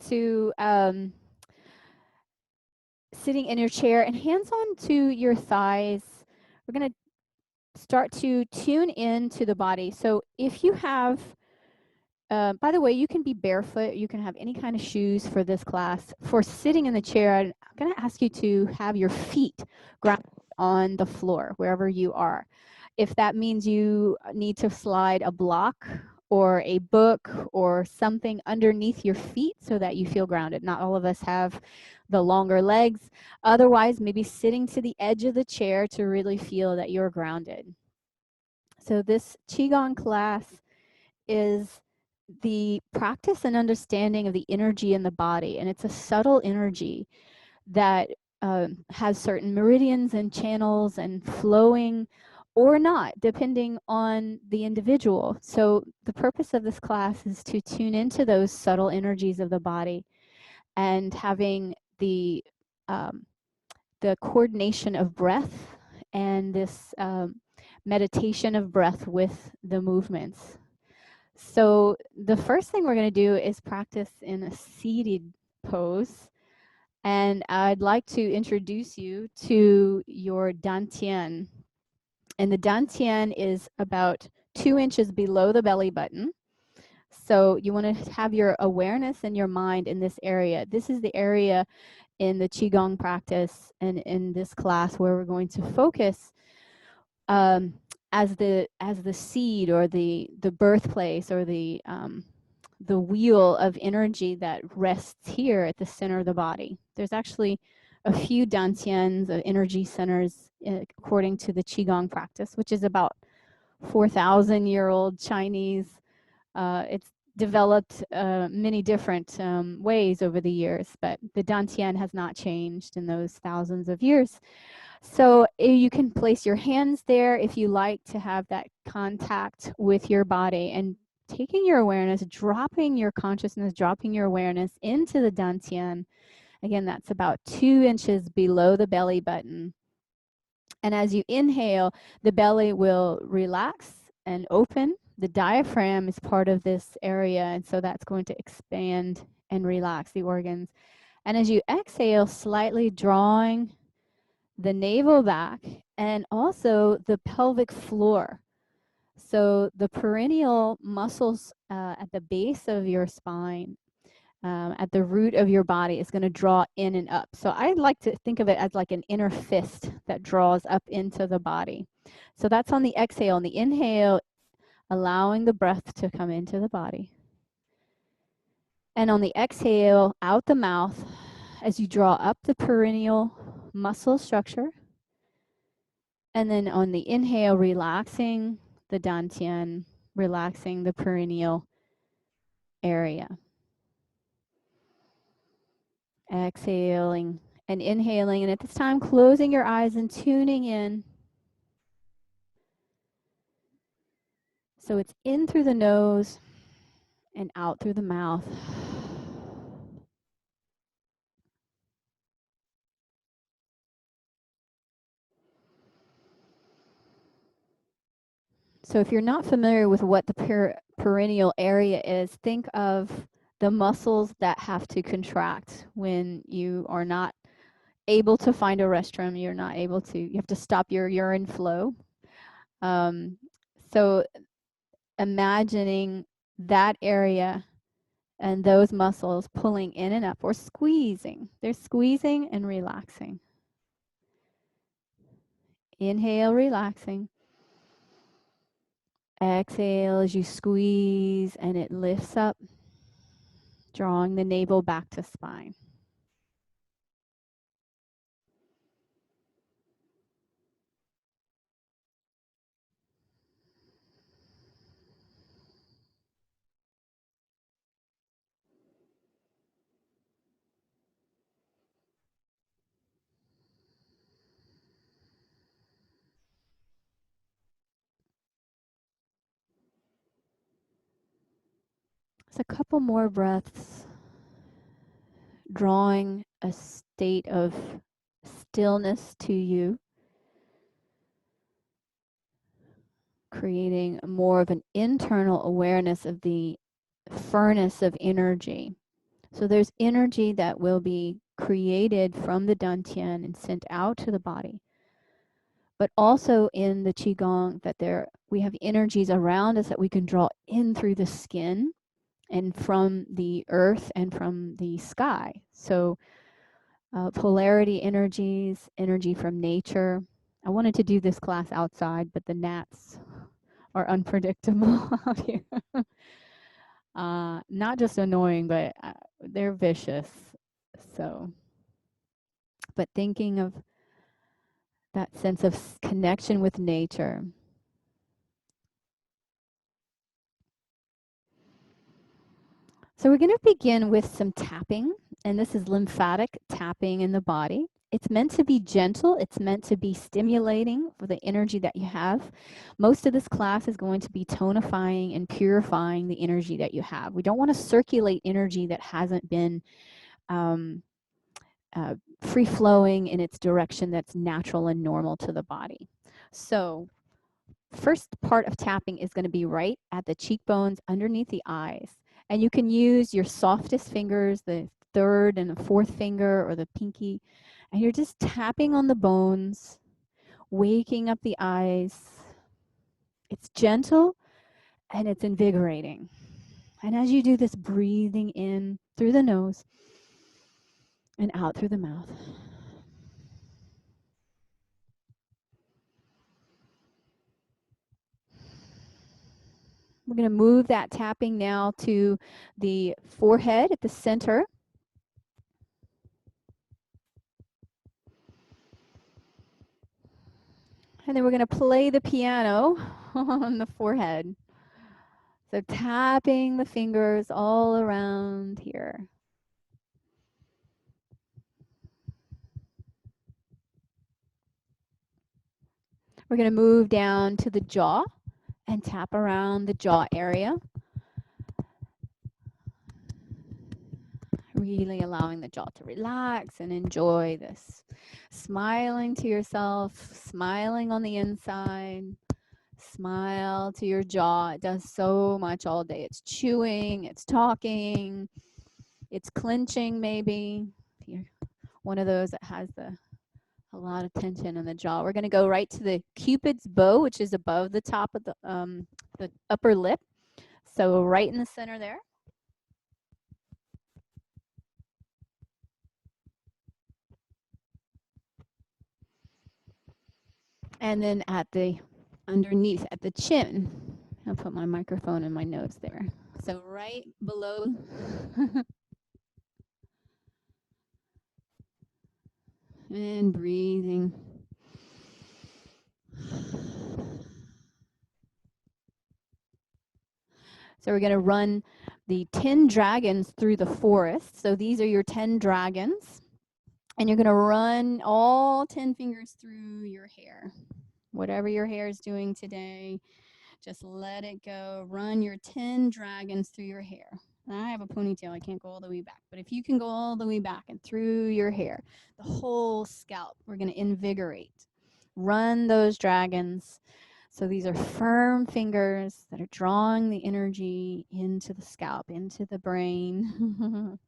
to sitting in your chair and hands on to your thighs. We're going to start to tune into the body. So if you have, by the way, you can be barefoot. You can have any kind of shoes for this class. For sitting in the chair, I'm going to ask you to have your feet grounded on the floor, wherever you are. If that means you need to slide a block or a book or something underneath your feet so that you feel grounded. Not all of us have the longer legs. Otherwise, maybe sitting to the edge of the chair to really feel that you're grounded. So this Qigong class is the practice and understanding of the energy in the body, and it's a subtle energy that has certain meridians and channels and flowing or not, depending on the individual. So the purpose of this class is to tune into those subtle energies of the body and having the coordination of breath and this meditation of breath with the movements. So the first thing we're going to do is practice in a seated pose. And I'd like to introduce you to your dantian. And the dantian is about 2 inches below the belly button. So you want to have your awareness and your mind in this area. This is the area in the Qigong practice and in this class where we're going to focus as the seed or the birthplace or the wheel of energy that rests here at the center of the body. There's actually a few dantians, energy centers, according to the Qigong practice, which is about 4,000-year-old Chinese. It's developed many different ways over the years, but the dantian has not changed in those thousands of years. So you can place your hands there if you like to have that contact with your body, and taking your awareness, dropping your consciousness, dropping your awareness into the dantian. Again, that's about 2 inches below the belly button. And as you inhale, the belly will relax and open. The diaphragm is part of this area, and so that's going to expand and relax the organs. And as you exhale, slightly drawing the navel back and also the pelvic floor. So the perineal muscles at the base of your spine, at the root of your body, is going to draw in and up. So I like to think of it as like an inner fist that draws up into the body. So that's on the exhale. On the inhale, allowing the breath to come into the body. And on the exhale, out the mouth, as you draw up the perineal muscle structure. And then on the inhale, relaxing the dantian, relaxing the perineal area. Exhaling and inhaling, and at this time, closing your eyes and tuning in. So it's in through the nose and out through the mouth. So if you're not familiar with what the perineal area is, think of the muscles that have to contract when you are not able to find a restroom. You're not able to, you have to stop your urine flow. So imagining that area and those muscles pulling in and up or squeezing. They're squeezing and relaxing. Inhale, relaxing. Exhale as you squeeze and it lifts up, drawing the navel back to spine. Just a couple more breaths, drawing a state of stillness to you, creating more of an internal awareness of the furnace of energy So there's energy that will be created from the dantian and sent out to the body. But also in the Qigong that we have energies around us that we can draw in through the skin and from the earth and from the sky. So polarity energies, energy from nature. I wanted to do this class outside, but the gnats are unpredictable out here. Not just annoying, but they're vicious. So, but thinking of that sense of connection with nature. So we're going to begin with some tapping, and this is lymphatic tapping in the body. It's meant to be gentle. It's meant to be stimulating for the energy that you have. Most of this class is going to be tonifying and purifying the energy that you have. We don't want to circulate energy that hasn't been free-flowing in its direction that's natural and normal to the body. So first part of tapping is going to be right at the cheekbones underneath the eyes. And you can use your softest fingers, the third and the fourth finger or the pinky. And you're just tapping on the bones, waking up the eyes. It's gentle and it's invigorating. And as you do this, breathing in through the nose and out through the mouth. We're going to move that tapping now to the forehead at the center. And then we're going to play the piano on the forehead. So tapping the fingers all around here. We're going to move down to the jaw and tap around the jaw area. Really allowing the jaw to relax and enjoy this. Smiling to yourself, smiling on the inside. Smile to your jaw. It does so much all day. It's chewing, it's talking, it's clenching maybe. If you're one of those that has a lot of tension in the jaw. We're going to go right to the Cupid's bow, which is above the top of the upper lip. So right in the center there. And then at the underneath at the chin. I'll put my microphone in my nose there. So right below. And breathing. So we're going to run the 10 dragons through the forest. So these are your 10 dragons. And you're going to run all 10 fingers through your hair. Whatever your hair is doing today, just let it go. Run your 10 dragons through your hair. And I have a ponytail. I can't go all the way back. But if you can go all the way back and through your hair, the whole scalp, we're going to invigorate. Run those dragons. So these are firm fingers that are drawing the energy into the scalp, into the brain.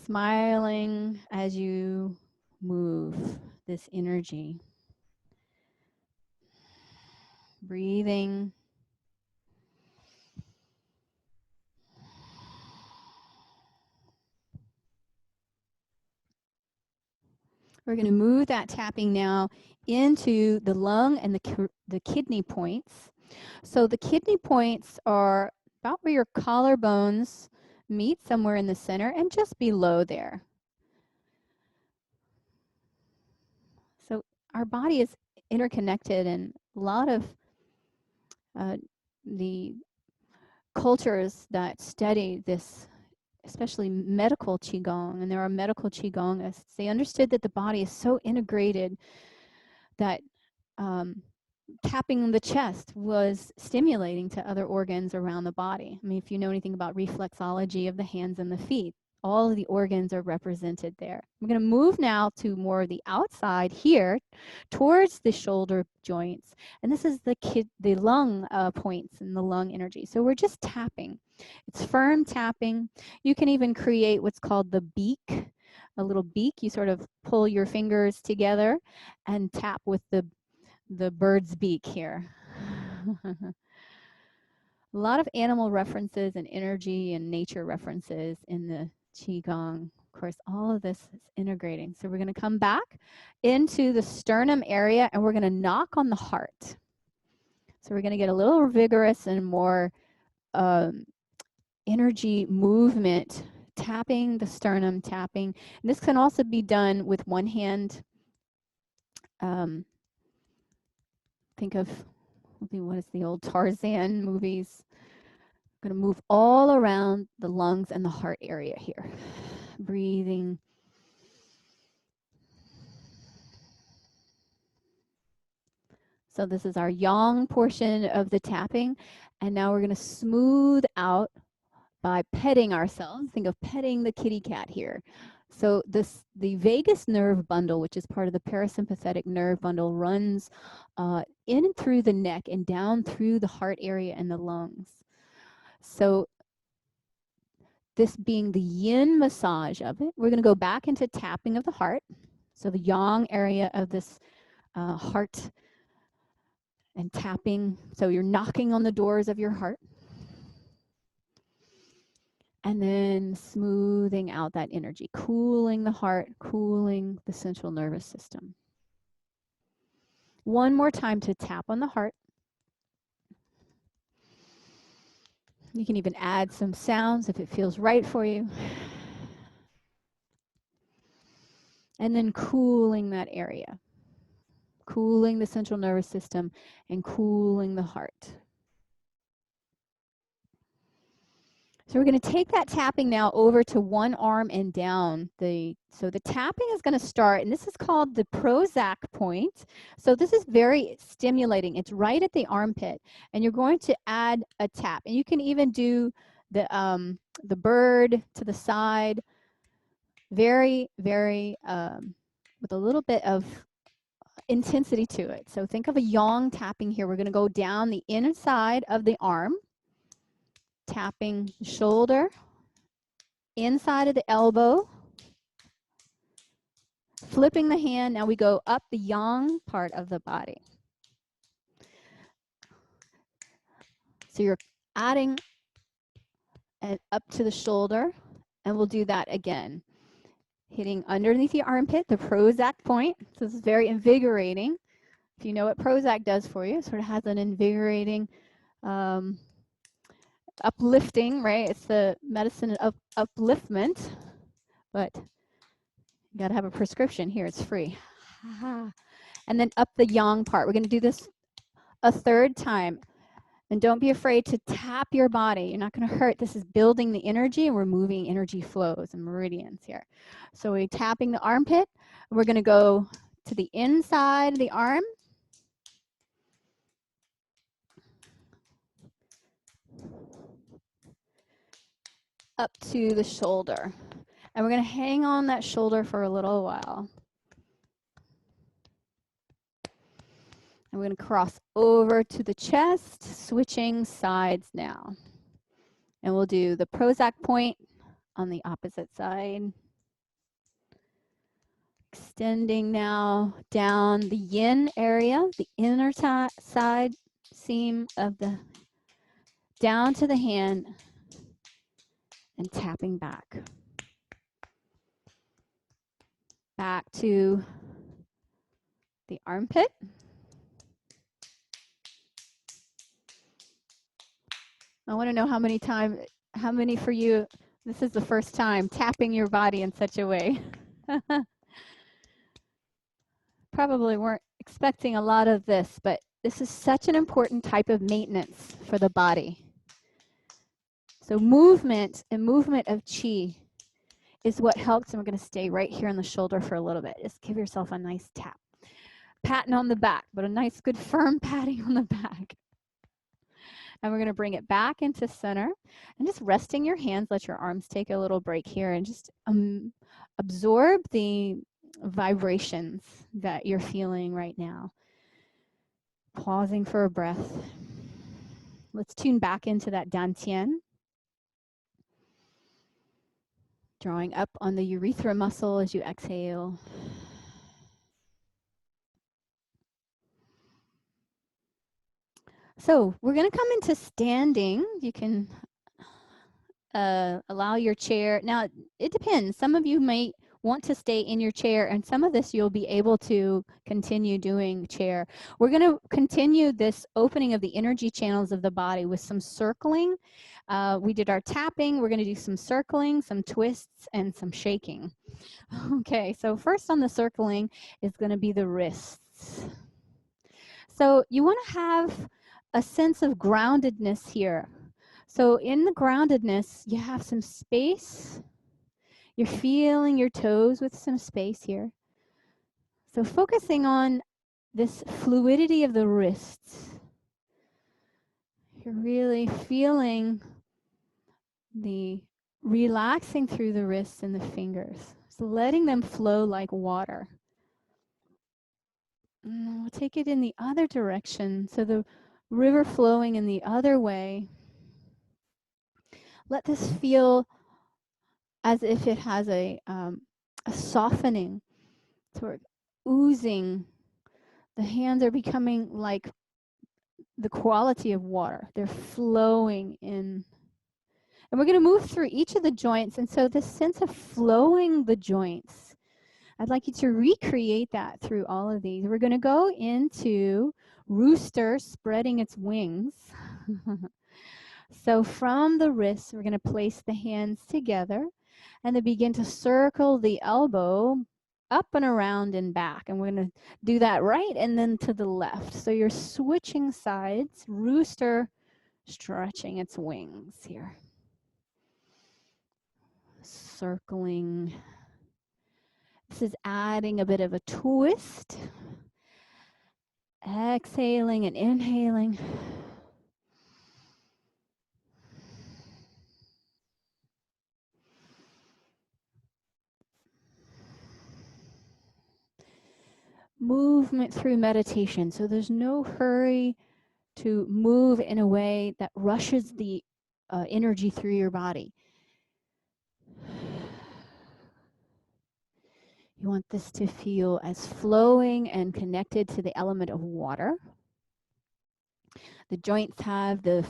Smiling as you move this energy. Breathing. We're going to move that tapping now into the lung and the kidney points. So the kidney points are about where your collarbones meet, somewhere in the center, and just below there. So our body is interconnected, and a lot of the cultures that study this, especially medical Qigong, and there are medical Qigongists, they understood that the body is so integrated that tapping the chest was stimulating to other organs around the body. I mean, if you know anything about reflexology of the hands and the feet, all of the organs are represented there. We're going to move now to more of the outside here towards the shoulder joints. And this is the lung points and the lung energy. So we're just tapping. It's firm tapping. You can even create what's called the beak, a little beak. You sort of pull your fingers together and tap with the bird's beak here. A lot of animal references and energy and nature references in the Qigong. Of course, all of this is integrating. So we're going to come back into the sternum area and we're going to knock on the heart. So we're going to get a little vigorous and more energy movement, tapping the sternum, tapping. And this can also be done with one hand. Think of, what is the old Tarzan movies? I'm going to move all around the lungs and the heart area here. Breathing. So this is our yang portion of the tapping. And now we're going to smooth out by petting ourselves. Think of petting the kitty cat here. So the vagus nerve bundle, which is part of the parasympathetic nerve bundle, runs in and through the neck and down through the heart area and the lungs. So this being the yin massage of it, we're going to go back into tapping of the heart. So the yang area of this heart and tapping. So you're knocking on the doors of your heart. And then smoothing out that energy, cooling the heart, cooling the central nervous system. One more time to tap on the heart. You can even add some sounds if it feels right for you. And then cooling that area, cooling the central nervous system and cooling the heart. So we're going to take that tapping now over to one arm and down. So the tapping is going to start, and this is called the Prozac point. So this is very stimulating. It's right at the armpit, and you're going to add a tap. And you can even do the bird to the side, very, very, with a little bit of intensity to it. So think of a yang tapping here. We're going to go down the inside of the arm, tapping the shoulder, inside of the elbow, flipping the hand. Now we go up the yang part of the body. So you're adding up to the shoulder, and we'll do that again. Hitting underneath the armpit, the Prozac point. So this is very invigorating. If you know what Prozac does for you, it sort of has an invigorating uplifting, right? It's the medicine of upliftment, but you got to have a prescription. Here, it's free. And then up the yang part. We're going to do this a third time. And don't be afraid to tap your body. You're not going to hurt. This is building the energy, and we're moving energy flows and meridians here. So we're tapping the armpit. We're going to go to the inside of the arm. Up to the shoulder. And we're going to hang on that shoulder for a little while. And we're going to cross over to the chest, switching sides now. And we'll do the Prozac point on the opposite side. Extending now down the yin area, the inner side seam of the, down to the hand, and tapping back. Back to the armpit. I want to know how many for you, this is the first time tapping your body in such a way. Probably weren't expecting a lot of this, but this is such an important type of maintenance for the body. So movement and movement of qi is what helps, and we're going to stay right here on the shoulder for a little bit. Just give yourself a nice tap. Patting on the back, but a nice good firm patting on the back. And we're going to bring it back into center and just resting your hands. Let your arms take a little break here and just absorb the vibrations that you're feeling right now. Pausing for a breath. Let's tune back into that dantian. Drawing up on the urethra muscle as you exhale. So we're going to come into standing. You can allow your chair. Now, it depends. Some of you might want to stay in your chair, and some of this you'll be able to continue doing chair. We're going to continue this opening of the energy channels of the body with some circling. We did our tapping. We're going to do some circling, some twists, and some shaking. Okay, so first on the circling is going to be the wrists. So you want to have a sense of groundedness here. So in the groundedness, you have some space. You're feeling your toes with some space here. So focusing on this fluidity of the wrists. You're really feeling the relaxing through the wrists and the fingers. So letting them flow like water. And we'll take it in the other direction. So the river flowing in the other way. Let this feel as if it has a softening, sort of oozing. The hands are becoming like the quality of water. They're flowing in. And we're going to move through each of the joints. And so this sense of flowing the joints, I'd like you to recreate that through all of these. We're going to go into rooster spreading its wings. So from the wrists, we're going to place the hands together and then begin to circle the elbow up and around and back. And we're going to do that right and then to the left. So you're switching sides, rooster stretching its wings here. Circling. This is adding a bit of a twist. Exhaling and inhaling. Movement through meditation. So there's no hurry to move in a way that rushes the energy through your body. You want this to feel as flowing and connected to the element of water. The joints have the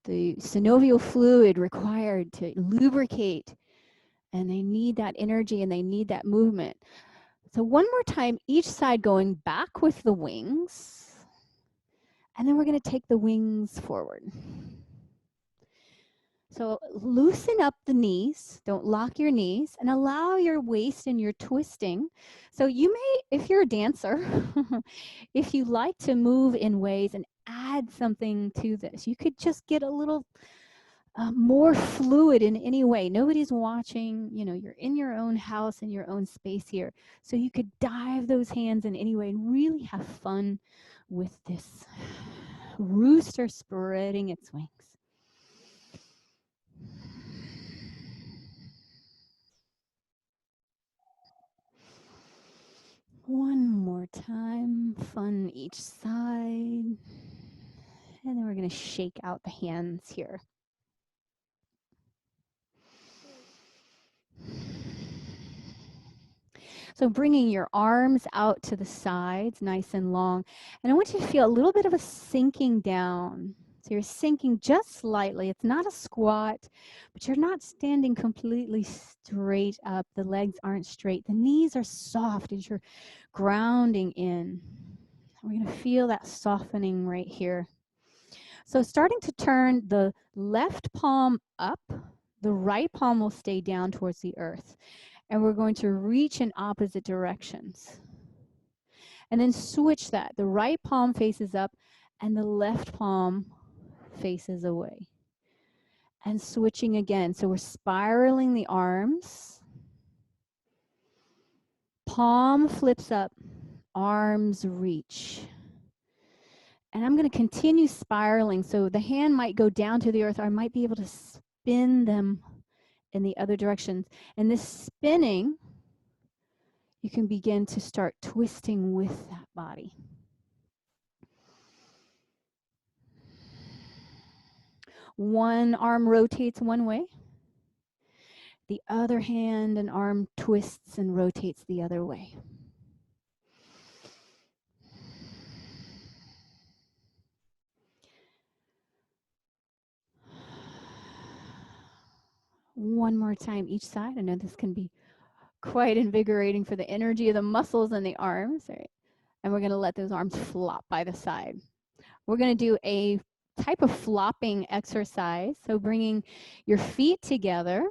synovial fluid required to lubricate, and they need that energy and they need that movement. So one more time, each side going back with the wings, and then we're going to take the wings forward. So loosen up the knees, don't lock your knees, and allow your waist and your twisting. So you may, if you're a dancer, if you like to move in ways and add something to this, you could just get a little more fluid in any way. Nobody's watching, you know, you're in your own house, in your own space here. So you could dive those hands in any way and really have fun with this rooster spreading its wings. One more time, fun each side. And then we're going to shake out the hands here. So bringing your arms out to the sides, nice and long. And I want you to feel a little bit of a sinking down. So you're sinking just slightly. It's not a squat, but you're not standing completely straight up. The legs aren't straight. The knees are soft as you're grounding in. We're going to feel that softening right here. So starting to turn the left palm up, the right palm will stay down towards the earth. And we're going to reach in opposite directions. And then switch that. The right palm faces up and the left palm faces away. And switching again. So we're spiraling the arms. Palm flips up, arms reach. And I'm going to continue spiraling. So the hand might go down to the earth, or I might be able to spin them in the other directions. And this spinning, you can begin to start twisting with that body. One arm rotates one way. The other hand and arm twists and rotates the other way. One more time each side. I know this can be quite invigorating for the energy of the muscles and the arms. Right? And we're going to let those arms flop by the side. We're going to do a type of flopping exercise. So bringing your feet together,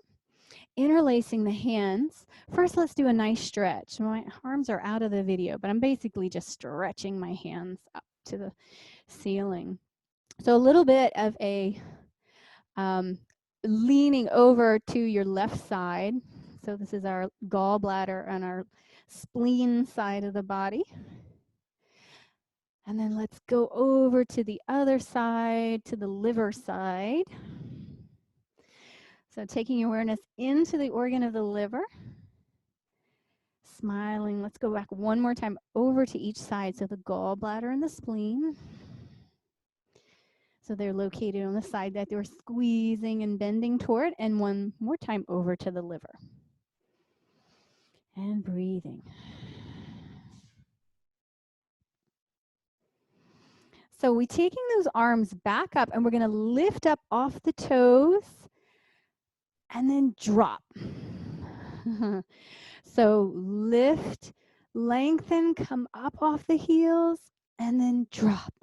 interlacing the hands. First, let's do a nice stretch. My arms are out of the video, but I'm basically just stretching my hands up to the ceiling. So a little bit of a leaning over to your left side. So this is our gallbladder and our spleen side of the body. And then let's go over to the other side, to the liver side. So taking awareness into the organ of the liver. Smiling. Let's go back one more time over to each side. So the gallbladder and the spleen. So they're located on the side that they're squeezing and bending toward. And one more time over to the liver. And breathing. So we're taking those arms back up and we're going to lift up off the toes and then drop. So lift, lengthen, come up off the heels and then drop.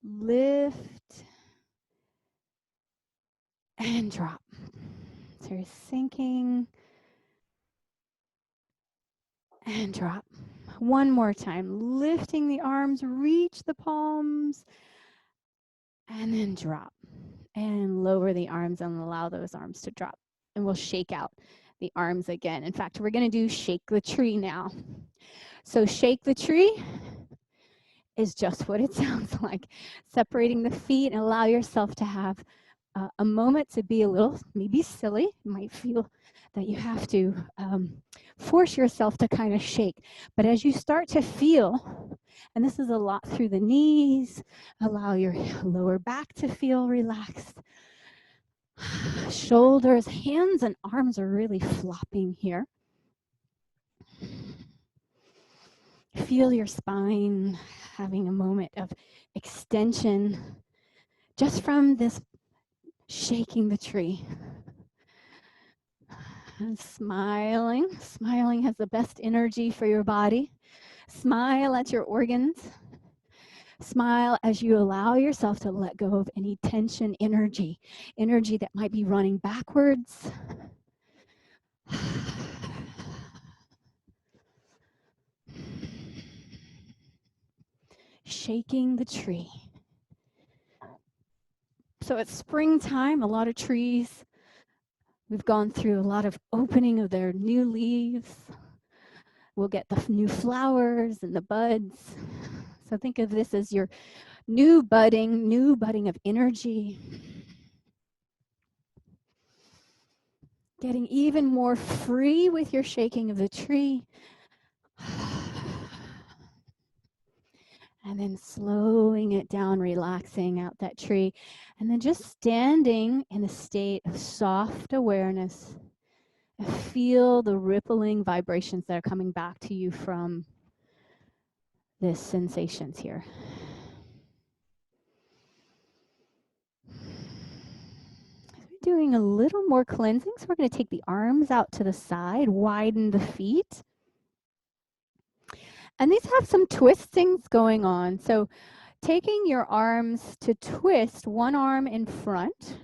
Lift and drop. So you're sinking and drop. One more time, lifting the arms, reach the palms, and then drop. And lower the arms and allow those arms to drop. And we'll shake out the arms again. In fact, we're going to do shake the tree now. So shake the tree is just what it sounds like. Separating the feet and allow yourself to have a moment to be a little, maybe silly. You might feel that you have to force yourself to kind of shake. But as you start to feel, and this is a lot through the knees, allow your lower back to feel relaxed. Shoulders, hands, and arms are really flopping here. Feel your spine having a moment of extension just from this shaking the tree. And smiling. Smiling has the best energy for your body. Smile at your organs. Smile as you allow yourself to let go of any tension energy that might be running backwards. Shaking the tree. So it's springtime, a lot of trees. We've gone through a lot of opening of their new leaves. We'll get the new flowers and the buds. So think of this as your new budding of energy. Getting even more free with your shaking of the tree. And then slowing it down, relaxing out that tree. And then just standing in a state of soft awareness. Feel the rippling vibrations that are coming back to you from this sensations here. We're doing a little more cleansing. So we're going to take the arms out to the side, widen the feet. And these have some twistings going on. So taking your arms to twist, one arm in front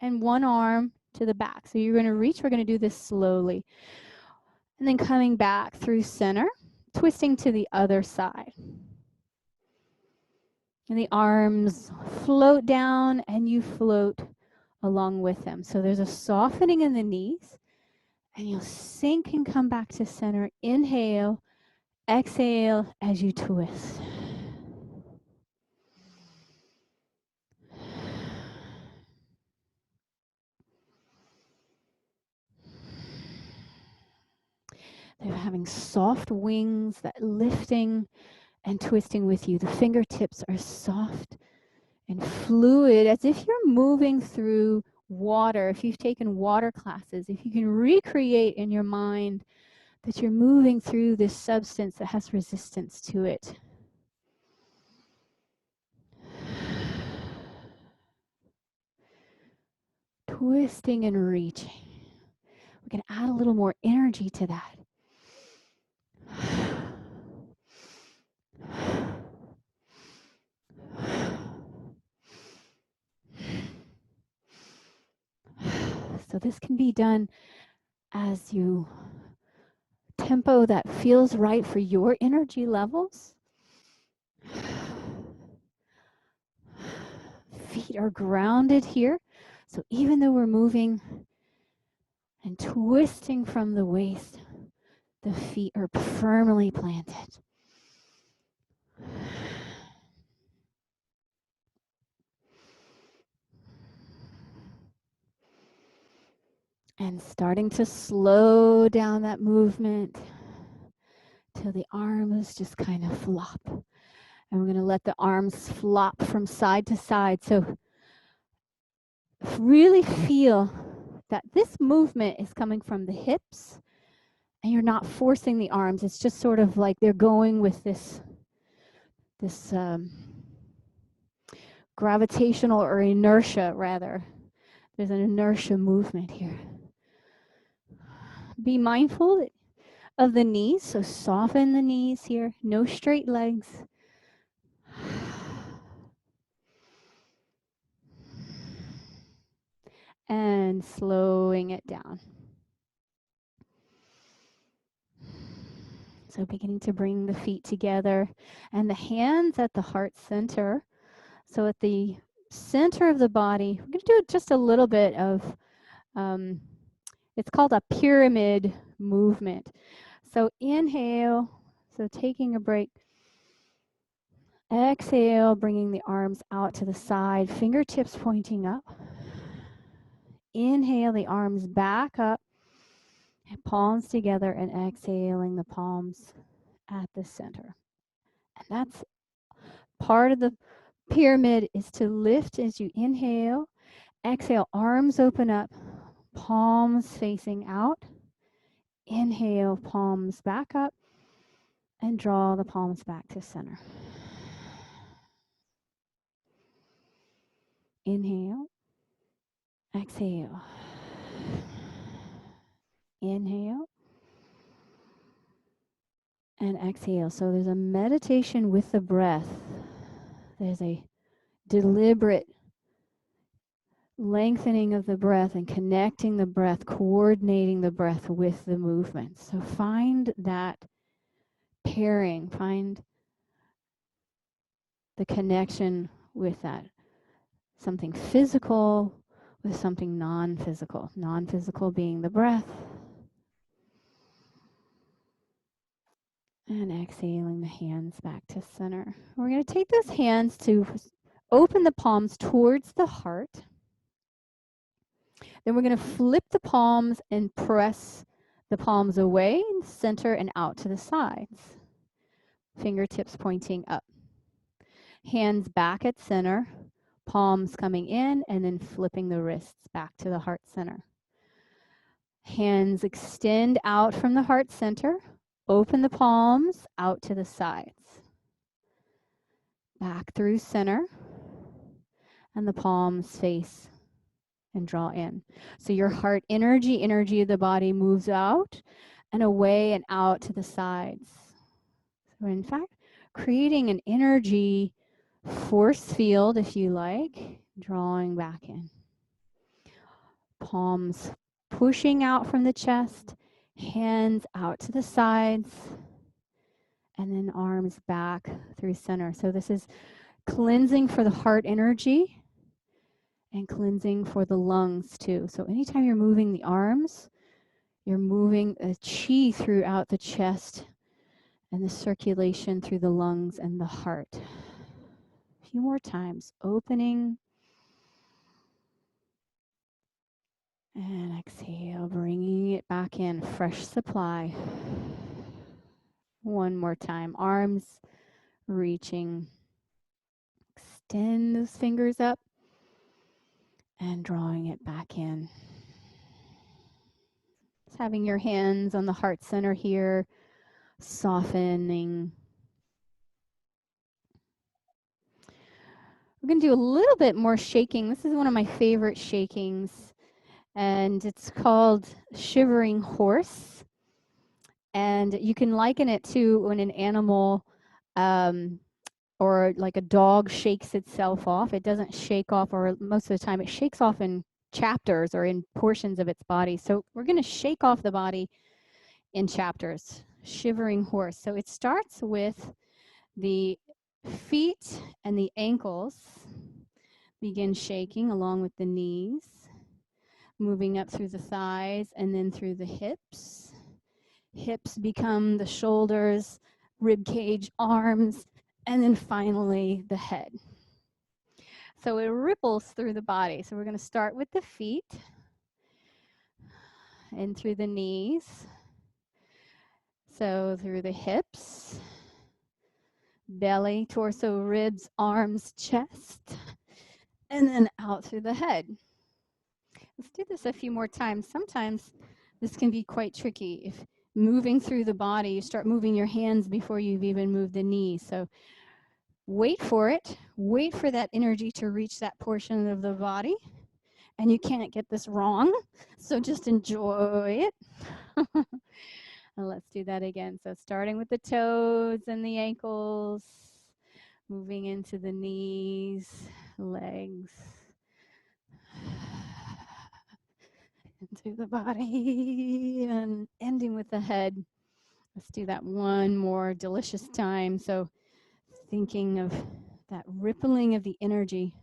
and one arm to the back. So you're going to reach. We're going to do this slowly. And then coming back through center, twisting to the other side. And the arms float down and you float along with them. So there's a softening in the knees. And you'll sink and come back to center. Inhale. Exhale as you twist. They're having soft wings that lifting and twisting with you. The fingertips are soft and fluid, as if you're moving through water. If you've taken water classes, if you can recreate in your mind that you're moving through this substance that has resistance to it. Twisting and reaching. We're going to add a little more energy to that. So this can be done as you tempo that feels right for your energy levels. Feet are grounded here. So even though we're moving and twisting from the waist, the feet are firmly planted. And starting to slow down that movement till the arms just kind of flop. And we're going to let the arms flop from side to side. So really feel that this movement is coming from the hips and you're not forcing the arms. It's just sort of like they're going with this gravitational or inertia, rather. There's an inertia movement here. Be mindful of the knees, so soften the knees here. No straight legs. And slowing it down. So beginning to bring the feet together and the hands at the heart center. So at the center of the body, we're going to do just a little bit of, it's called a pyramid movement. So inhale, so taking a break. Exhale, bringing the arms out to the side, fingertips pointing up. Inhale, the arms back up, and palms together, and exhaling the palms at the center. And that's part of the pyramid, is to lift as you inhale. Exhale, arms open up, palms facing out. Inhale, palms back up, and draw the palms back to center. Inhale, exhale. Inhale and exhale. So there's a meditation with the breath. There's a deliberate lengthening of the breath and connecting the breath, coordinating the breath with the movement. So find that pairing, find the connection with that. Something physical with something non-physical. Non-physical being the breath. And exhaling the hands back to center. We're going to take those hands to open the palms towards the heart. Then we're going to flip the palms and press the palms away, center, and out to the sides. Fingertips pointing up. Hands back at center, palms coming in, and then flipping the wrists back to the heart center. Hands extend out from the heart center. Open the palms out to the sides. Back through center. And the palms face and draw in. So your heart energy of the body moves out and away and out to the sides. So in fact, creating an energy force field, if you like, drawing back in. Palms pushing out from the chest, hands out to the sides, and then arms back through center. So this is cleansing for the heart energy and cleansing for the lungs too. So anytime you're moving the arms, you're moving a chi throughout the chest and the circulation through the lungs and the heart. A few more times, opening And exhale, bringing it back in, fresh supply. One more time, arms reaching. Extend those fingers up and drawing it back in. Just having your hands on the heart center here, softening. We're going to do a little bit more shaking. This is one of my favorite shakings, and it's called shivering horse. And you can liken it to when an animal or like a dog shakes itself off. It doesn't shake off, or most of the time it shakes off in chapters or in portions of its body. So we're going to shake off the body in chapters. Shivering horse. So it starts with the feet and the ankles. Begin shaking along with the knees, moving up through the thighs and then through the hips. Hips become the shoulders, rib cage, arms, and then finally the head. So it ripples through the body. So we're going to start with the feet and through the knees. So through the hips, belly, torso, ribs, arms, chest, and then out through the head. Let's do this a few more times. Sometimes this can be quite tricky. If moving through the body, you start moving your hands before you've even moved the knees. So wait for it. Wait for that energy to reach that portion of the body. And you can't get this wrong. So just enjoy it. And let's do that again. So starting with the toes and the ankles, moving into the knees, legs, into the body, and ending with the head. Let's do that one more delicious time. So thinking of that rippling of the energy.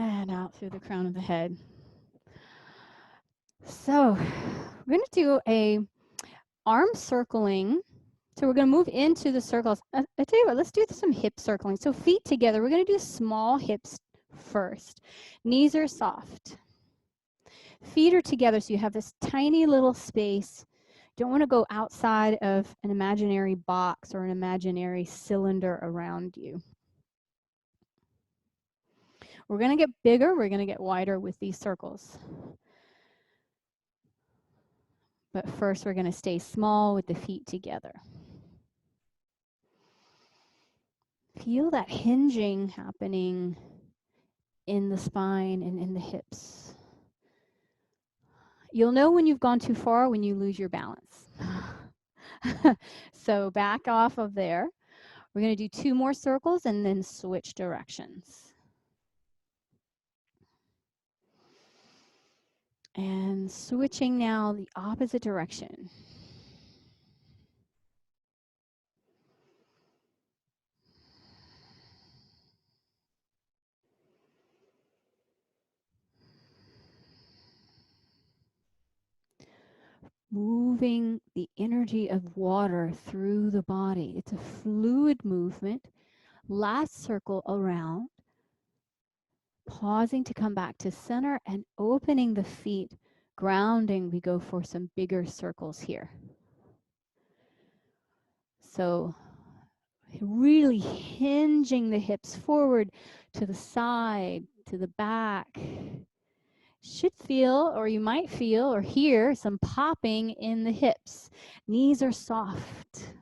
And out through the crown of the head. So we're going to do a arm circling. So we're going to move into the circles. I tell you what, let's do some hip circling. So feet together. We're going to do small hips first. Knees are soft. Feet are together, so you have this tiny little space. Don't want to go outside of an imaginary box or an imaginary cylinder around you. We're going to get bigger. We're going to get wider with these circles. But first, we're going to stay small with the feet together. Feel that hinging happening in the spine and in the hips. You'll know when you've gone too far when you lose your balance. So back off of there. We're going to do 2 more circles and then switch directions. And switching now the opposite direction. Moving the energy of water through the body. It's a fluid movement. Last circle around. Pausing to come back to center and opening the feet. Grounding, we go for some bigger circles here. So really hinging the hips forward to the side, to the back. Should feel, or you might feel or hear some popping in the hips. Knees are soft.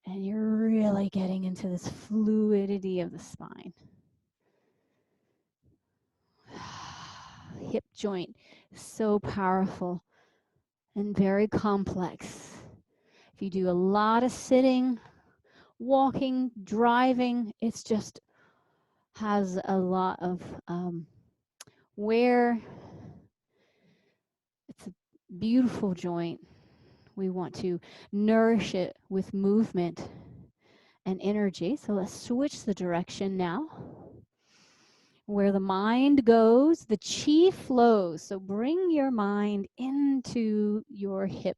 And you're really getting into this fluidity of the spine. Hip joint, so powerful and very complex. If you do a lot of sitting, walking, driving, it's just has a lot of wear. It's a beautiful joint. We want to nourish it with movement and energy. So let's switch the direction now. Where the mind goes, the chi flows. So bring your mind into your hip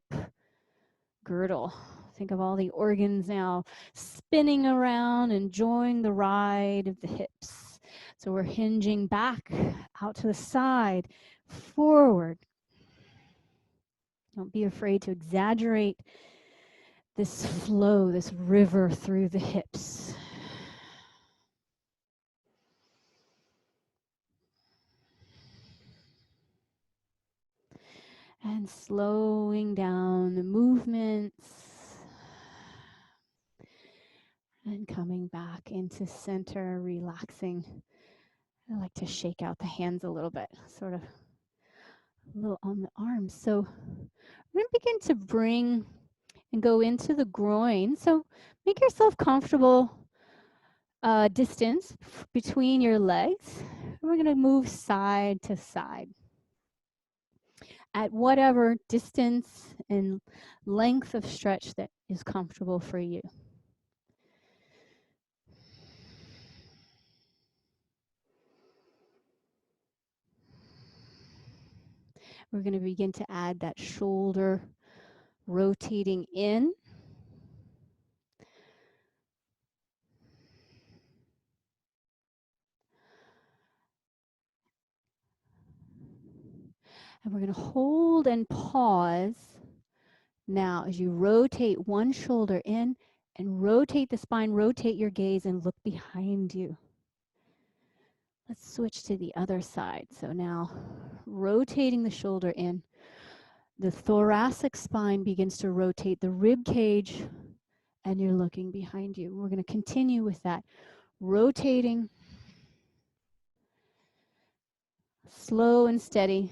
girdle, Think of all the organs now spinning around, enjoying the ride of the hips. So we're hinging back, out to the side, forward. Don't be afraid to exaggerate this flow, this river through the hips. And slowing down the movements and coming back into center, relaxing. I like to shake out the hands a little bit, sort of a little on the arms. So we're going to begin to bring and go into the groin. So make yourself comfortable distance between your legs. We're going to move side to side at whatever distance and length of stretch that is comfortable for you. We're going to begin to add that shoulder rotating in. And we're going to hold and pause now as you rotate one shoulder in and rotate the spine, rotate your gaze and look behind you. Let's switch to the other side. So now rotating the shoulder in, the thoracic spine begins to rotate the rib cage and you're looking behind you. We're going to continue with that, rotating, slow and steady.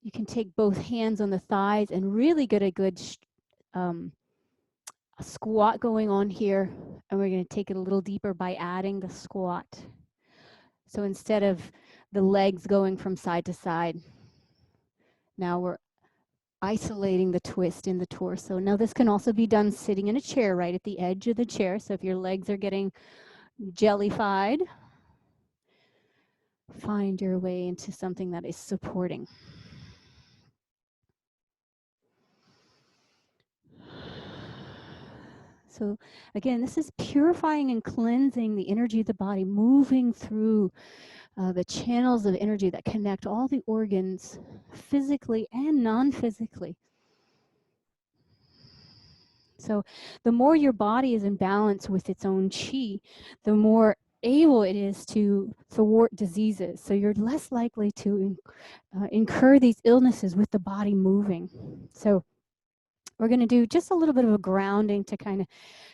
You can take both hands on the thighs and really get a good a squat going on here. And we're going to take it a little deeper by adding the squat. So instead of the legs going from side to side, now we're isolating the twist in the torso. Now this can also be done sitting in a chair right at the edge of the chair. So if your legs are getting jellified, find your way into something that is supporting. So again, this is purifying and cleansing the energy of the body, moving through the channels of energy that connect all the organs physically and non-physically. So the more your body is in balance with its own chi, the more able it is to thwart diseases. So you're less likely to incur these illnesses with the body moving. So we're going to do just a little bit of a grounding to kind of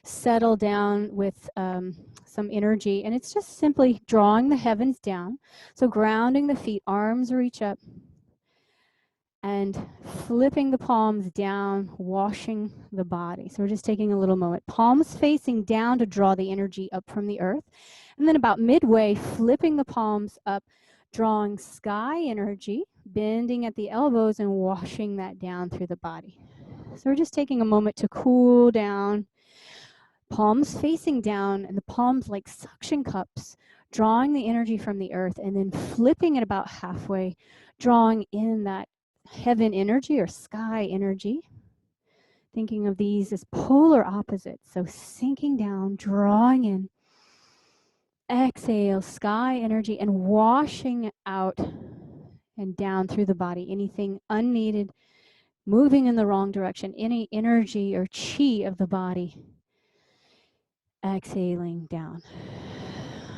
settle down with some energy. And it's just simply drawing the heavens down. So grounding the feet, arms reach up. And flipping the palms down, washing the body. So we're just taking a little moment. Palms facing down to draw the energy up from the earth. And then about midway, flipping the palms up, drawing sky energy, bending at the elbows and washing that down through the body. So we're just taking a moment to cool down. Palms facing down and the palms like suction cups, drawing the energy from the earth and then flipping it about halfway, drawing in that heaven energy or sky energy. Thinking of these as polar opposites. So sinking down, drawing in, exhale, sky energy, and washing out and down through the body. Anything unneeded, moving in the wrong direction, any energy or chi of the body. Exhaling down.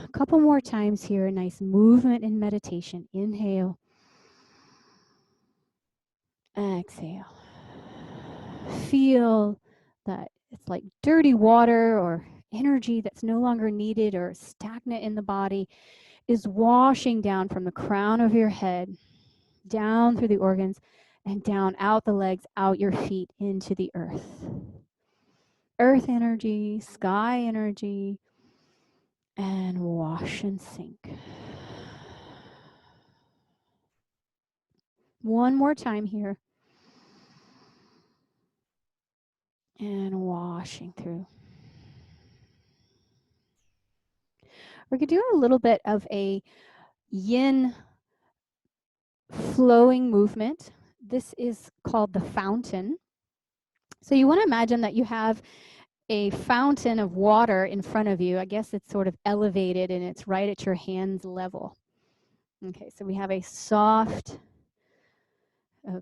A couple more times here, a nice movement in meditation. Inhale. Exhale. Feel that it's like dirty water or energy that's no longer needed or stagnant in the body is washing down from the crown of your head, down through the organs, and down out the legs, out your feet into the earth. Earth energy, sky energy, and wash and sink. One more time here. And washing through. We're going to do a little bit of a yin flowing movement. this is called the fountain. So you want to imagine that you have a fountain of water in front of you. I guess it's sort of elevated and it's right at your hands level. Okay, so we have a soft,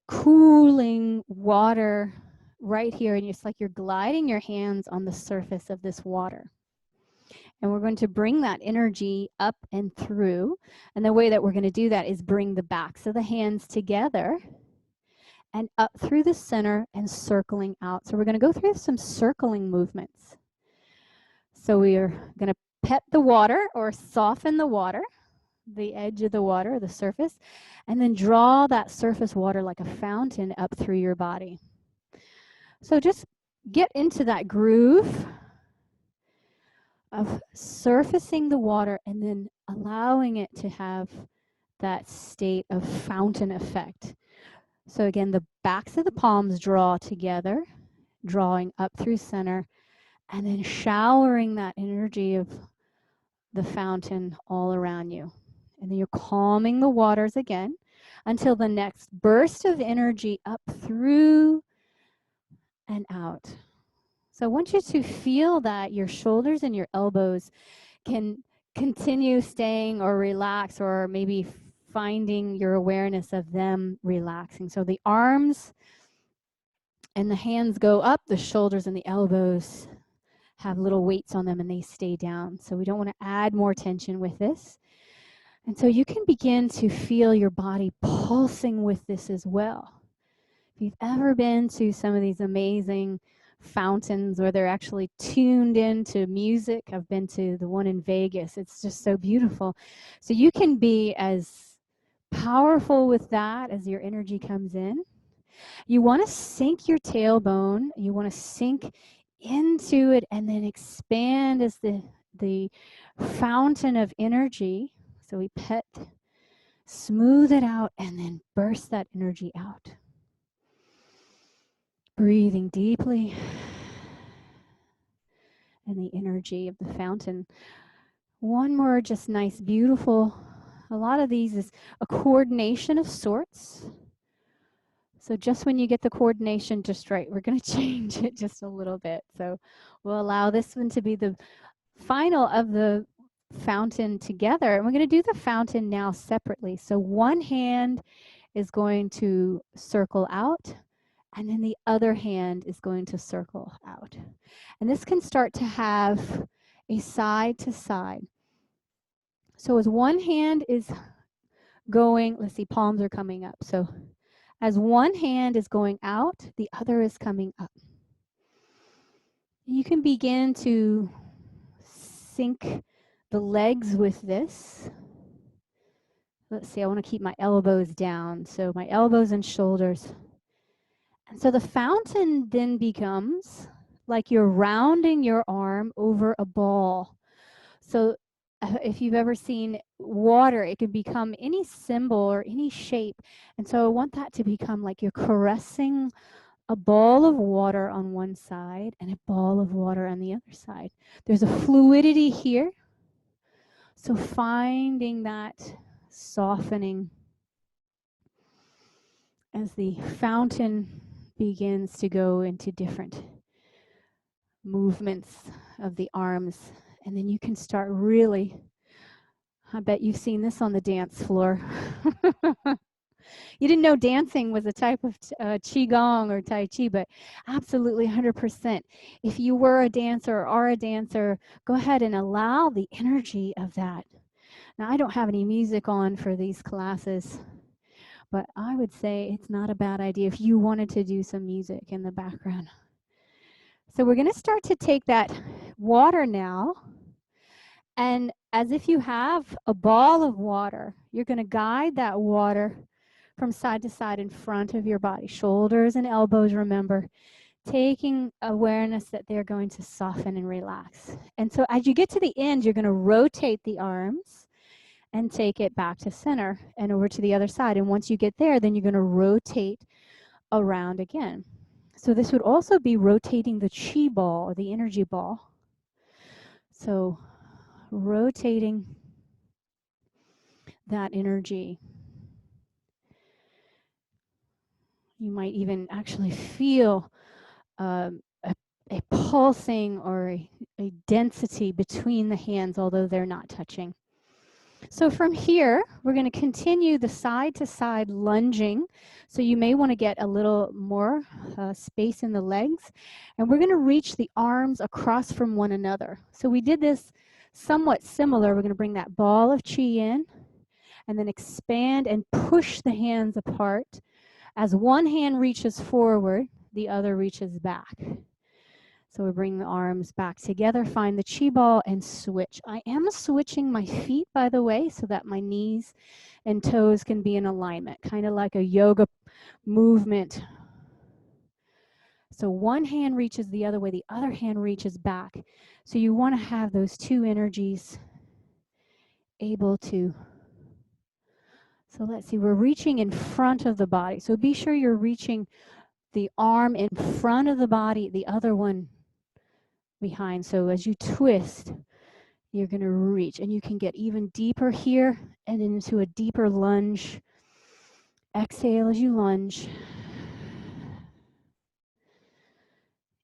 cooling water right here, and it's like you're gliding your hands on the surface of this water. And we're going to bring that energy up and through. And the way that we're going to do that is bring the backs of the hands together and up through the center and circling out. So we're going to go through some circling movements. So we are going to pet the water or soften the water, the edge of the water, the surface, and then draw that surface water like a fountain up through your body. So just get into that groove of surfacing the water and then allowing it to have that state of fountain effect. So again, the backs of the palms draw together, drawing up through center, and then showering that energy of the fountain all around you. And then you're calming the waters again until the next burst of energy up through and out. So I want you to feel that your shoulders and your elbows can continue staying or relax, or maybe finding your awareness of them relaxing. So the arms and the hands go up, the shoulders and the elbows have little weights on them and they stay down. So we don't want to add more tension with this. And so you can begin to feel your body pulsing with this as well. If you've ever been to some of these amazing fountains where they're actually tuned into music, I've been to the one in Vegas. It's just so beautiful. So you can be as powerful with that as your energy comes in. You want to sink your tailbone. You want to sink into it and then expand as the fountain of energy. So we pet, smooth it out, and then burst that energy out. Breathing deeply, and the energy of the fountain. One more just nice, beautiful. A lot of these is a coordination of sorts. So just when you get the coordination just right, we're going to change it just a little bit. So we'll allow this one to be the final of the fountain together. And we're going to do the fountain now separately. So one hand is going to circle out, and then the other hand is going to circle out. And this can start to have a side to side. So as one hand is going, let's see, palms are coming up. So as one hand is going out, the other is coming up. You can begin to sync the legs with this. Let's see, I want to keep my elbows down. So my elbows and shoulders. And so the fountain then becomes like you're rounding your arm over a ball. So if you've ever seen water, it can become any symbol or any shape. And so I want that to become like you're caressing a ball of water on one side and a ball of water on the other side. There's a fluidity here. So finding that softening as the fountain begins to go into different movements of the arms. And then you can start really, I bet you've seen this on the dance floor. You didn't know dancing was a type of Qigong or Tai Chi, but absolutely 100%. If you were a dancer or are a dancer, go ahead and allow the energy of that. Now, I don't have any music on for these classes, but I would say it's not a bad idea if you wanted to do some music in the background. So we're going to start to take that water now, and as if you have a ball of water, you're going to guide that water from side to side in front of your body. Shoulders and elbows, remember, taking awareness that they're going to soften and relax. And so as you get to the end, you're going to rotate the arms and take it back to center and over to the other side. And once you get there, then you're going to rotate around again. So this would also be rotating the chi ball or the energy ball. So rotating that energy. You might even actually feel a, a pulsing or a density between the hands, although they're not touching. So from here, we're going to continue the side-to-side lunging. So you may want to get a little more space in the legs. And we're going to reach the arms across from one another. So we did this somewhat similar. We're going to bring that ball of chi in and then expand and push the hands apart. As one hand reaches forward, the other reaches back. So we bring the arms back together, find the chi ball, and switch. I am switching my feet, by the way, so that my knees and toes can be in alignment, kind of like a yoga movement. So one hand reaches the other way, the other hand reaches back. So you want to have those two energies able to. So let's see, we're reaching in front of the body. So be sure you're reaching the arm in front of the body, the other one behind. So as you twist, you're going to reach, and you can get even deeper here and into a deeper lunge. Exhale as you lunge.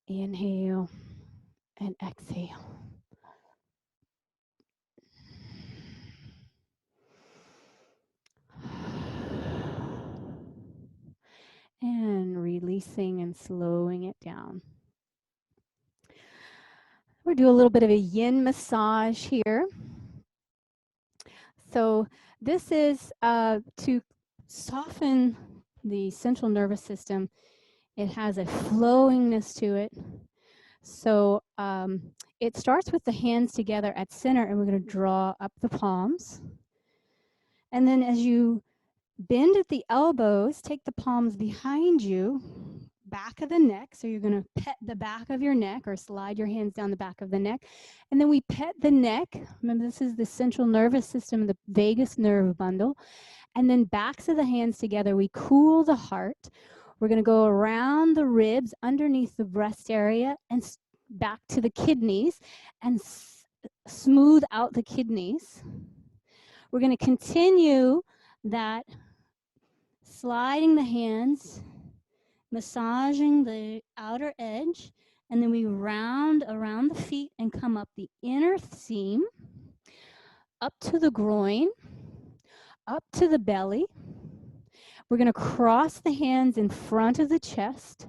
Inhale and exhale. And releasing and slowing it down. We'll do a little bit of a yin massage here. So this is to soften the central nervous system. It has a flowingness to it. So it starts with the hands together at center, and we're going to draw up the palms. And then as you bend at the elbows, take the palms behind you, back of the neck. So you're going to pet the back of your neck or slide your hands down the back of the neck. And then we pet the neck. Remember, this is the central nervous system, the vagus nerve bundle. And then backs of the hands together, we cool the heart. We're going to go around the ribs, underneath the breast area, and back to the kidneys, and smooth out the kidneys. We're going to continue that, sliding the hands, massaging the outer edge, and then we round around the feet and come up the inner seam, up to the groin, up to the belly. We're going to cross the hands in front of the chest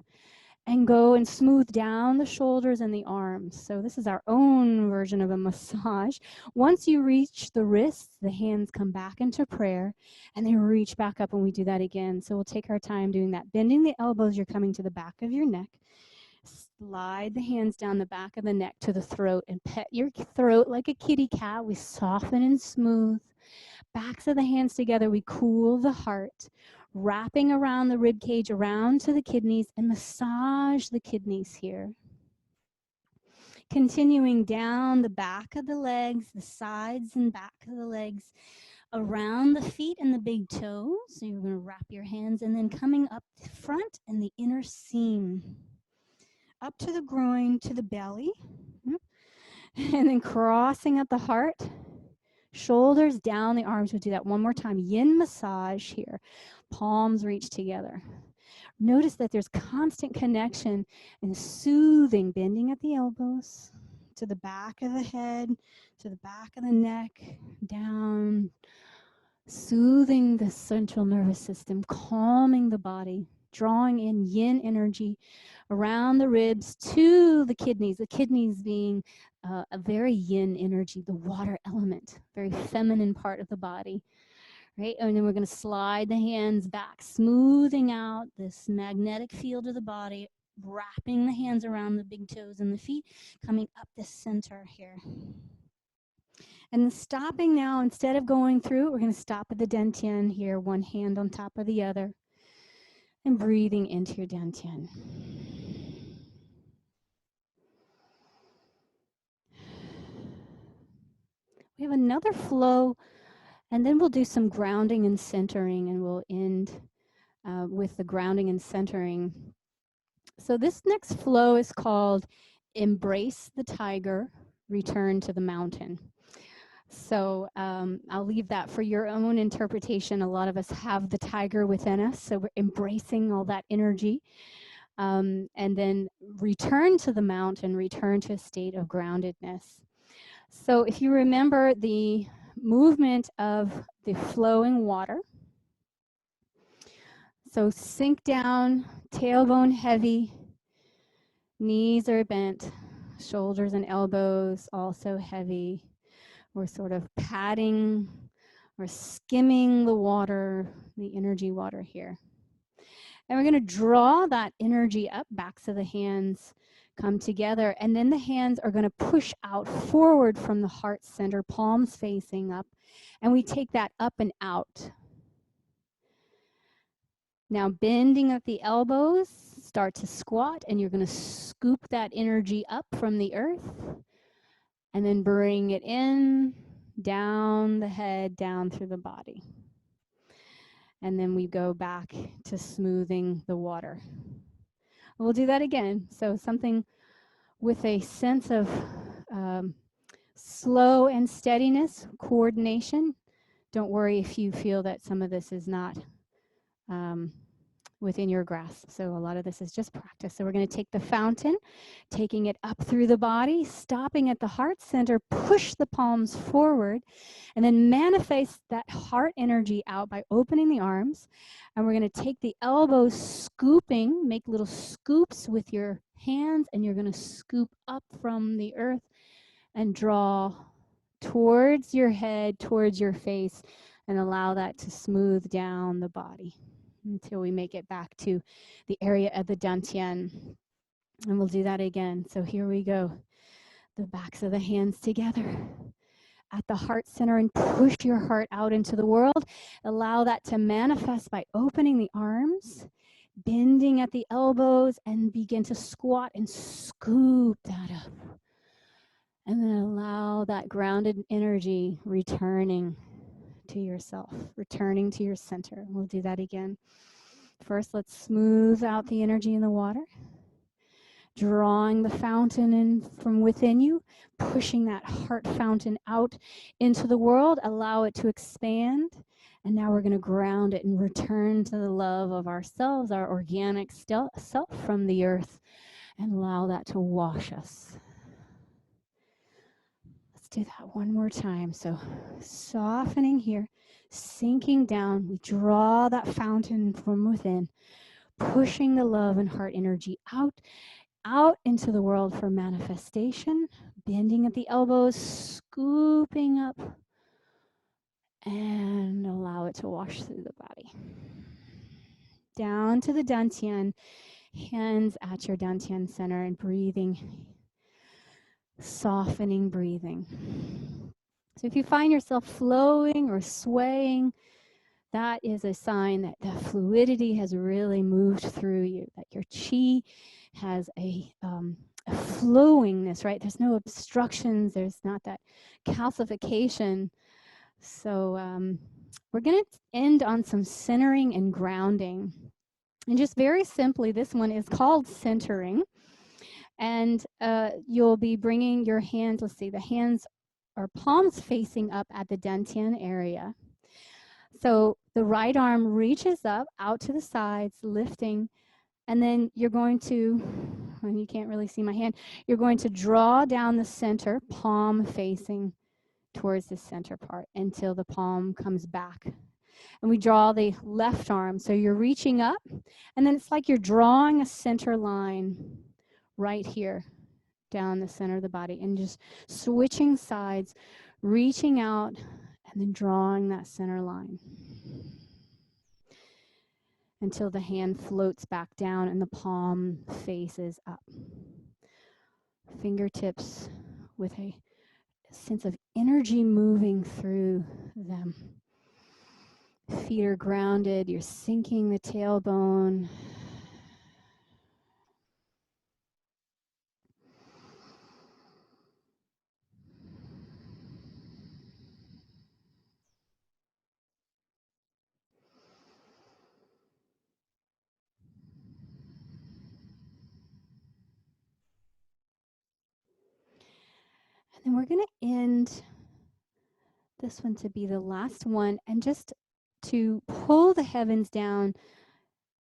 and go and smooth down the shoulders and the arms. So this is our own version of a massage. Once you reach the wrists, the hands come back into prayer, and they reach back up, and we do that again. So we'll take our time doing that. Bending the elbows, you're coming to the back of your neck. Slide the hands down the back of the neck to the throat and pet your throat like a kitty cat. We soften and smooth. Backs of the hands together, we cool the heart, wrapping around the rib cage, around to the kidneys, and massage the kidneys here. Continuing down the back of the legs, the sides and back of the legs, around the feet and the big toes. So you're going to wrap your hands, and then coming up the front and the inner seam. Up to the groin, to the belly. And then crossing at the heart. Shoulders down the arms. We'll do that one more time. Yin massage here. Palms reach together. Notice that there's constant connection and soothing, bending at the elbows, to the back of the head, to the back of the neck, down, soothing the central nervous system, calming the body, drawing in yin energy around the ribs to the kidneys being a very yin energy, the water element, very feminine part of the body, right? And then we're going to slide the hands back, smoothing out this magnetic field of the body, wrapping the hands around the big toes and the feet, coming up the center here. And then stopping now, instead of going through, we're going to stop at the dantian here, one hand on top of the other, and breathing into your dantian. We have another flow, and then we'll do some grounding and centering, and we'll end with the grounding and centering. So this next flow is called Embrace the Tiger, Return to the Mountain. So I'll leave that for your own interpretation. A lot of us have the tiger within us, so we're embracing all that energy. And then return to the mountain, return to a state of groundedness. So if you remember the movement of the flowing water, so sink down, tailbone heavy, knees are bent, shoulders and elbows also heavy. We're sort of patting or skimming the water, the energy water here. And we're going to draw that energy up, backs of the hands come together, and then the hands are going to push out forward from the heart center, palms facing up, and we take that up and out. Now bending at the elbows, start to squat, and you're going to scoop that energy up from the earth, and then bring it in, down the head, down through the body. And then we go back to smoothing the water. We'll do that again. So something with a sense of slow and steadiness, coordination. Don't worry if you feel that some of this is not within your grasp. So a lot of this is just practice. So we're going to take the fountain, taking it up through the body, stopping at the heart center, push the palms forward, and then manifest that heart energy out by opening the arms. And we're going to take the elbows scooping, make little scoops with your hands, and you're going to scoop up from the earth and draw towards your head, towards your face, and allow that to smooth down the body until we make it back to the area of the dantian. And we'll do that again. So here we go. The backs of the hands together at the heart center, and push your heart out into the world. Allow that to manifest by opening the arms, bending at the elbows, and begin to squat and scoop that up. And then allow that grounded energy returning to yourself, returning to your center. We'll do that again. First, let's smooth out the energy in the water, drawing the fountain in from within you, pushing that heart fountain out into the world. Allow it to expand. And now we're going to ground it and return to the love of ourselves, our organic self from the earth, and allow that to wash us. Let's do that one more time. So softening here, sinking down. We draw that fountain from within, pushing the love and heart energy out into the world for manifestation, bending at the elbows, scooping up, and allow it to wash through the body. Down to the dantian, hands at your dantian center, and breathing, softening breathing. So if you find yourself flowing or swaying, that is a sign that the fluidity has really moved through you, that your chi has a flowingness, right? There's no obstructions. There's not that calcification. So we're going to end on some centering and grounding. And just very simply, this one is called centering. And you'll be bringing your hands, let's see, the hands are palms facing up at the dantian area. So the right arm reaches up out to the sides, lifting, and then you're going to, and you can't really see my hand, you're going to draw down the center, palm facing towards the center part until the palm comes back. And we draw the left arm. So you're reaching up, and then it's like you're drawing a center line right here down the center of the body, and just switching sides, reaching out, and then drawing that center line until the hand floats back down and the palm faces up. Fingertips with a sense of energy moving through them. Feet are grounded. You're sinking the tailbone. And then we're going to end this one to be the last one, and just to pull the heavens down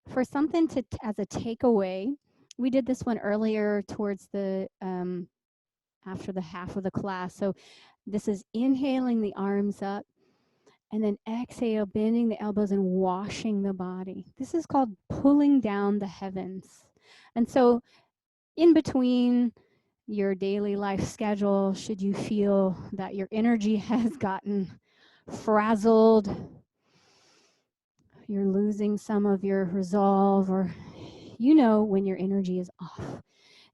for something to as a takeaway. We did this one earlier towards the after the half of the class. So this is inhaling the arms up, and then exhale, bending the elbows and washing the body. This is called pulling down the heavens. And so in between your daily life schedule, should you feel that your energy has gotten frazzled, you're losing some of your resolve, or you know when your energy is off.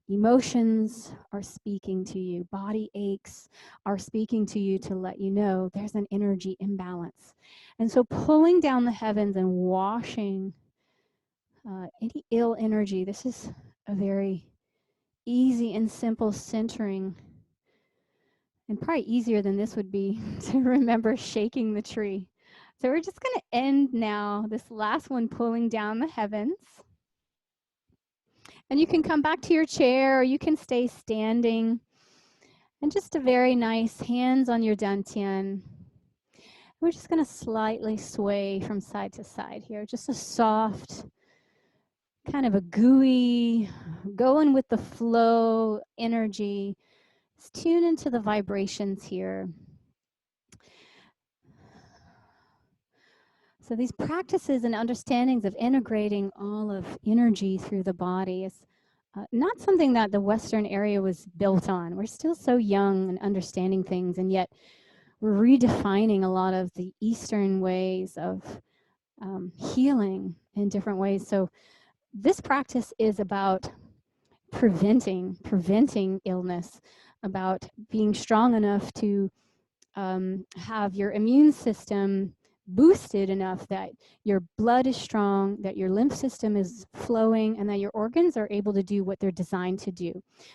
Emotions are speaking to you. Body aches are speaking to you to let you know there's an energy imbalance. And so pulling down the heavens and washing any ill energy, this is a very easy and simple centering. And probably easier than this would be to remember shaking the tree. So we're just going to end now, this last one, pulling down the heavens. And you can come back to your chair, or you can stay standing. And just a very nice hands on your dantian. We're just going to slightly sway from side to side here. Just a soft, kind of a gooey, going with the flow energy. Let's tune into the vibrations here. So these practices and understandings of integrating all of energy through the body is not something that the Western area was built on. We're still so young and understanding things, and yet we're redefining a lot of the Eastern ways of healing in different ways. So this practice is about preventing illness, about being strong enough to have your immune system boosted enough that your blood is strong, that your lymph system is flowing, and that your organs are able to do what they're designed to do,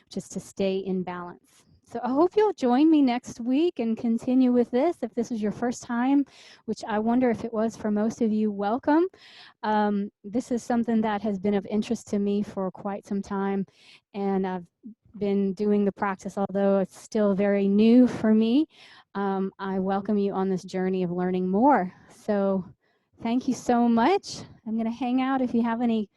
just to stay in balance. So I hope you'll join me next week and continue with this. If this is your first time, which I wonder if it was for most of you, welcome. This is something that has been of interest to me for quite some time, and I've been doing the practice, although it's still very new for me. I welcome you on this journey of learning more. So thank you so much. I'm going to hang out if you have any